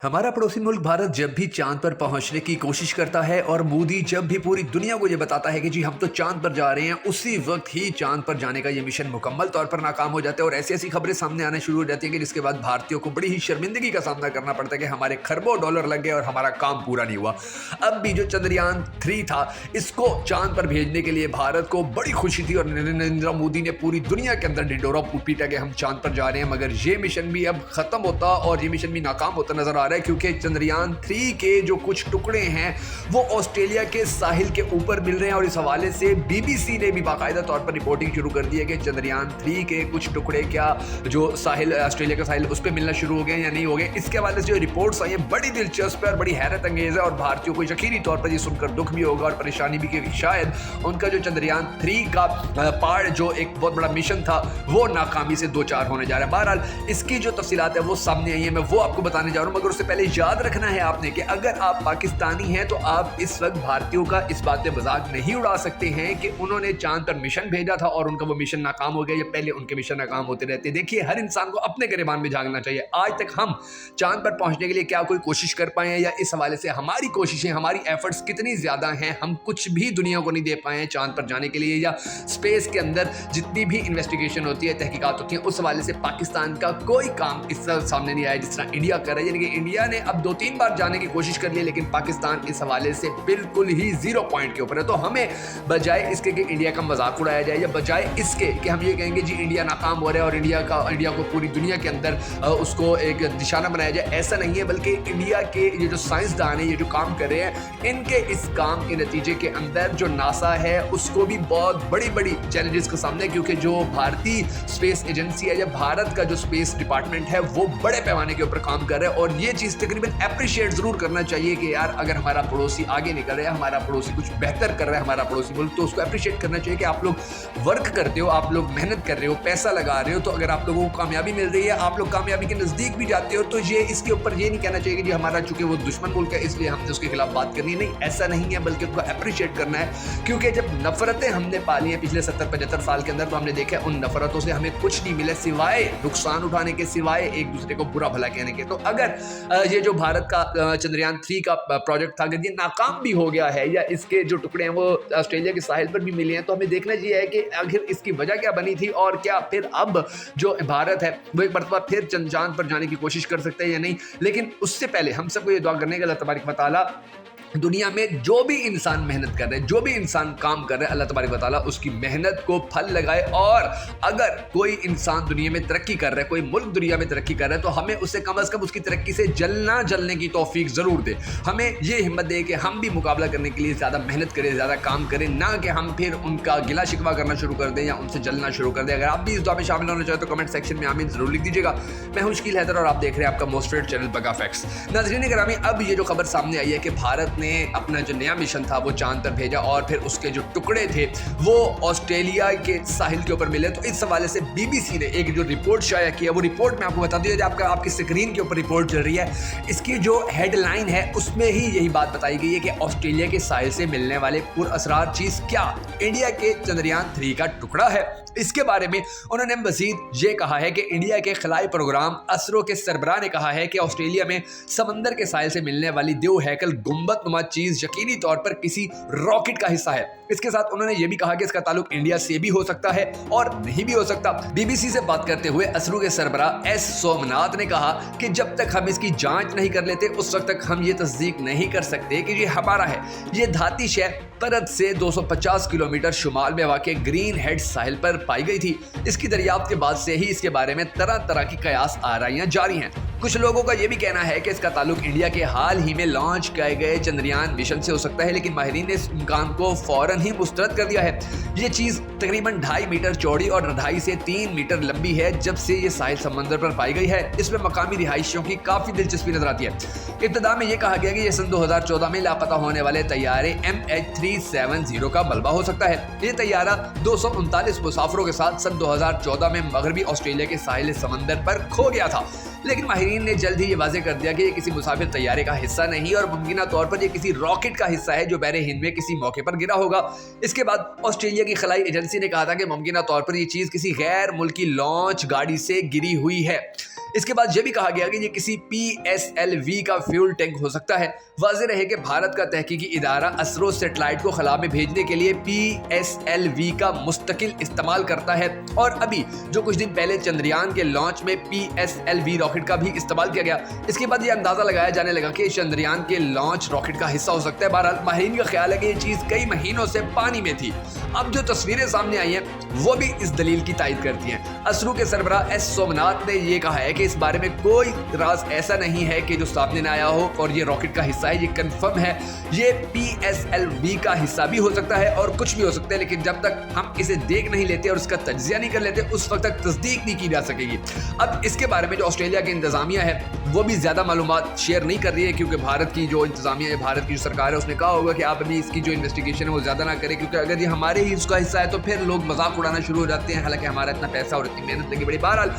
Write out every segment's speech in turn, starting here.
हमारा पड़ोसी मुल्क भारत जब भी चांद पर पहुंचने की कोशिश करता है और मोदी जब भी पूरी दुनिया को ये बताता है कि जी हम तो चांद पर जा रहे हैं, उसी वक्त ही चांद पर जाने का ये मिशन मुकम्मल तौर पर नाकाम हो जाता है और ऐसी ऐसी खबरें सामने आना शुरू हो जाती हैं कि जिसके बाद भारतीयों को बड़ी ही शर्मिंदगी का सामना करना पड़ता है कि हमारे खरबों डॉलर लग गए और हमारा काम पूरा नहीं हुआ। अब भी जो चंद्रयान 3 था, इसको चांद पर भेजने के लिए भारत को बड़ी खुशी थी और नरेंद्र मोदी ने पूरी दुनिया के अंदर ढिंडोरा पीटा कि हम चांद पर जा रहे हैं। मगर ये मिशन भी अब खत्म होता और ये मिशन भी नाकाम होता नजर आ रहा है, क्योंकि चंद्रयान 3 के जो कुछ टुकड़े हैं वो ऑस्ट्रेलिया के साहिल के ऊपर मिल रहे हैं और इस हवाले से बीबीसी ने भी बाकायदा तौर पर रिपोर्टिंग शुरू कर दी है कि चंद्रयान 3 के कुछ टुकड़े क्या जो साहिल ऑस्ट्रेलिया का साहिल उस पर मिलना शुरू हो गए या नहीं हो गए। इसके हवाले से जो रिपोर्ट्स आई हैं बड़ी दिलचस्प है और बड़ी हैरत अंगेज है और भारतीयों को यकीनी तौर पर ये सुनकर दुख भी होगा और परेशानी भी कि शायद उनका जो चंद्रयान 3 का पार्ट जो एक बहुत बड़ा मिशन था वो नाकामी से दो चार होने जा रहा है। बहरहाल इसकी जो तफसीलात है वो सामने आई है, मैं वो आपको बताने जा रहा हूँ। मगर उससे पहले याद रखना है आपने कि अगर आप पाकिस्तानी हैं तो आप इस वक्त भारतीयों का इस बात पे मजाक नहीं उड़ा सकते हैं कि उन्होंने चांद पर मिशन भेजा था और उनका वो मिशन नाकाम हो गया या पहले उनके मिशन नाकाम होते रहते। देखिए, हर इंसान को अपने गिरबान में झांकना चाहिए। आज तक हम चांद पर पहुंचने के लिए क्या कोई कोशिश कर पाए हैं या इस हवाले से हमारी कोशिशें हमारी एफर्ट्स कितनी ज्यादा हैं, हम कुछ भी दुनिया को नहीं दे पाए हैं चांद पर जाने के लिए या स्पेस के अंदर जितनी भी इन्वेस्टिगेशन होती है, तहकीकात होती है, उस हवाले से पाकिस्तान का कोई काम इस तरह सामने नहीं आया जिस तरह इंडिया कर रहा है। यानी कि इंडिया ने अब 2-3 बार जाने की कोशिश कर ली लेकिन पाकिस्तान इस हवाले से बिल्कुल ही 0 पॉइंट के ऊपर है। तो हमें बजाय इसके कि इंडिया का मजाक उड़ाया जाए या बजाय इसके कि हम ये कहेंगे जी इंडिया नाकाम हो रहा है और इंडिया को पूरी दुनिया के अंदर उसको एक निशाना बनाया जाए, ऐसा नहीं है। बल्कि इंडिया के ये जो साइंसदान है, ये जो काम कर रहे हैं, इनके इस काम के नतीजे के अंदर जो नासा है उसको भी बहुत बड़ी बड़ी चैलेंजेस का सामना है, क्योंकि जो भारतीय स्पेस एजेंसी है या भारत का जो स्पेस डिपार्टमेंट है वो बड़े पैमाने के ऊपर काम कर रहा है। और ये चीज़ तकरीबन अप्रिशिएट जरूर करना चाहिए कि यार अगर हमारा पड़ोसी आगे निकल रहा है, हमारा पड़ोसी कुछ बेहतर कर रहा है, हमारा पड़ोसी मुल्क, तो उसको अप्रिशिएट करना चाहिए कि आप लोग वर्क करते हो, आप लोग मेहनत कर रहे हो, पैसा लगा रहे हो। तो अगर आप लोगों को कामयाबी मिल रही है, आप लोग कामयाबी के नज़दीक भी जाते हो, तो ये इसके ऊपर ये नहीं कहना चाहिए कि जी हमारा चूंकि वो दुश्मन मुल्क है इसलिए हमने उसके खिलाफ बात करनी नहीं, ऐसा नहीं है। बल्कि उसको अप्रिशिएट करना है, क्योंकि जब नफरतें हमने पाली हैं पिछले 70-75 साल के अंदर, तो हमने देखा उन नफरतों से हमें कुछ नहीं मिला सिवाय नुकसान उठाने के, सिवाय एक दूसरे को बुरा भला कहने के। तो अगर ये जो भारत का चंद्रयान 3 का प्रोजेक्ट था अगर ये नाकाम भी हो गया है या इसके जो टुकड़े हैं वो ऑस्ट्रेलिया के साहिल पर भी मिले हैं, तो हमें देखना चाहिए है कि आखिर इसकी वजह क्या बनी थी और क्या फिर अब जो भारत है वो एक मरतबा फिर चांद पर जाने की कोशिश कर सकता है या नहीं। लेकिन उससे पहले हम सबको ये दुआ करने का अल्लाह तबारक व तआला दुनिया में जो भी इंसान मेहनत कर रहे हैं, जो भी इंसान काम कर रहे हैं, अल्लाह तबारक व तआला उसकी मेहनत को फल लगाए। और अगर कोई इंसान दुनिया में तरक्की कर रहा है, कोई मुल्क दुनिया में तरक्की कर रहा है, तो हमें उससे कम अज़ कम उसकी तरक्की से जलने की तौफीक ज़रूर दे। हमें ये हिम्मत दे कि हम भी मुकाबला करने के लिए ज़्यादा मेहनत करें, ज़्यादा काम करें, ना कि हम फिर उनका गिला शिकवा करना शुरू कर दें या उनसे जलना शुरू कर दें। अगर आप भी इस दुआ में शामिल होना चाहें तो कमेंट सेक्शन में आमीन ज़रूर लिख दीजिएगा। मैं हूं शकील हैदर और आप देख रहे हैं आपका मोस्ट फेवरेट चैनल बगा फैक्ट्स। नाज़रीन गिरामी, अब ये जो खबर सामने आई है कि भारत ने अपना जो नया मिशन था वो चांद पर भेजा और फिर उसके जो टुकड़े थे वो ऑस्ट्रेलिया के साहिल के ऊपर मिले। तो इस हवाले से बीबीसी ने एक जो रिपोर्ट शाया की है, वो रिपोर्ट में आपको बता दी, आपकी स्क्रीन के ऊपर रिपोर्ट चल रही है। इसकी जो हेडलाइन है उसमें ही यही बात बताई गई है कि ऑस्ट्रेलिया के साहिल से मिलने वाले पुरअसरार चीज क्या इंडिया के चंद्रयान 3 का टुकड़ा है। इसके बारे में उन्होंने मजीद ये कहा है कि इंडिया के खलाई प्रोग्राम असरो के सरबराह ने कहा है कि ऑस्ट्रेलिया में समंदर के साहिल से मिलने वाली देव हैकल गुंबद नुमा चीज यकीनी तौर पर किसी रॉकेट का हिस्सा है। इसके साथ उन्होंने ये भी कहा कि इसका ताल्लुक इंडिया से भी हो सकता है और नहीं भी हो सकता। बीबीसी से बात करते हुए असरू के सरबराह एस सोमनाथ ने कहा कि जब तक हम इसकी जांच नहीं कर लेते उस वक्त तक हम ये तस्दीक नहीं कर सकते कि ये हमारा है। ये धाती शय परत से 250 किलोमीटर शुमाल में वाक़ ग्रीन हेड साहिल पर पाई गई थी। इसकी दरियाफ्त के बाद से ही इसके बारे में तरह तरह की कयास आराइयां जारी हैं। कुछ लोगों का यह भी कहना है कि इसका ताल्लुक इंडिया के हाल ही में लॉन्च किए गए चंद्रयान मिशन से हो सकता है, लेकिन माहिरीन ने इस इम्कान को फौरन ही मुस्तरद कर दिया है। ये चीज़ तकरीबन 2.5 मीटर चौड़ी और 2.5 से 3 मीटर लंबी है जब से ये साहिल समंदर पर पाई गई है। इसमें मकामी रिहायशियों की काफ़ी दिलचस्पी नजर आती है। इब्तदा में यह कहा गया कि यह सन 2014 में लापता होने वाले तैयारे MH370 का मलबा हो सकता है। ये तैयारा 239 मुसाफिरों के साथ सन 2014 में मगरबी ऑस्ट्रेलिया के साहिल समंदर पर खो गया था, लेकिन माहिरीन ने जल्द ही ये वाज़ेह कर दिया कि ये किसी मुसाफिर तैयारे का हिस्सा नहीं और मुमकिन तौर पर ये किसी रॉकेट का हिस्सा है जो बहरे हिंद में किसी मौके पर गिरा होगा। इसके बाद ऑस्ट्रेलिया की खलाई एजेंसी ने कहा था कि मुमकिन तौर पर ये चीज़ किसी गैर मुल्की लॉन्च गाड़ी से गिरी हुई है। इसके बाद यह भी कहा गया कि ये किसी PSLV का फ्यूल टैंक हो सकता है। वाज़ेह रहे कि भारत का तहकीकी इदारा असरो सैटेलाइट को खला में भेजने के लिए PSLV का मुस्तकिल इस्तेमाल करता है और अभी जो कुछ दिन पहले चंद्रयान के लॉन्च में PSLV रॉकेट का भी इस्तेमाल किया गया। इसके बाद ये अंदाजा लगाया जाने लगा कि चंद्रयान के लॉन्च रॉकेट का हिस्सा हो सकता है। बहरहाल माहिरीन का ख्याल है कि ये चीज़ कई महीनों से पानी में थी। अब जो तस्वीरें सामने आई हैं वो भी इस दलील की तायद करती हैं। असरू के सरबराह एस सोमनाथ ने यह कहा है कि इस बारे में कोई राज ऐसा नहीं है कि जो सामने न आया हो और ये रॉकेट का हिस्सा है, ये कंफर्म है। ये PSLV का हिस्सा भी हो सकता है और कुछ भी हो सकता है, लेकिन जब तक हम इसे देख नहीं लेते और इसका तज्जिया नहीं कर लेते उस वक्त तक तस्दीक नहीं की जा सकेगी। अब इसके बारे में जो ऑस्ट्रेलिया की इंतजामिया है वो भी ज़्यादा मालूमात शेयर नहीं कर रही है, क्योंकि भारत की जो इंतजामिया है, भारत की जो सरकार है, उसने कहा होगा कि आप अभी इसकी जो इन्वेस्टिगेशन है वो ज़्यादा ना करें, क्योंकि अगर ये हमारे ही उसका हिस्सा है तो फिर लोग मजाक उड़ाना शुरू हो जाते हैं। हालांकि हमारा इतना पैसा और इतनी मेहनत लगी बड़ी। बहरहाल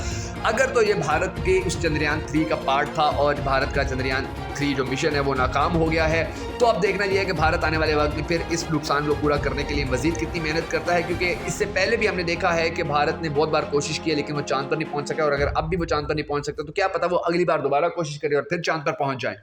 अगर तो ये भारत के उस चंद्रयान 3 का पार्ट था और भारत का चंद्रयान 3 जो मिशन है वो नाकाम हो गया है, तो अब देखना ये है कि भारत आने वाले वक्त में फिर इस नुकसान को पूरा करने के लिए मजीद कितनी मेहनत करता है, क्योंकि इससे पहले भी हमने देखा है कि भारत ने बहुत बार कोशिश की है लेकिन वो चांद पर नहीं पहुंच सका, और अगर अब भी वो चांद पर नहीं पहुंच सकता तो क्या पता वो अगली बार दोबारा कोशिश करे और फिर चांद पर पहुंच जाए।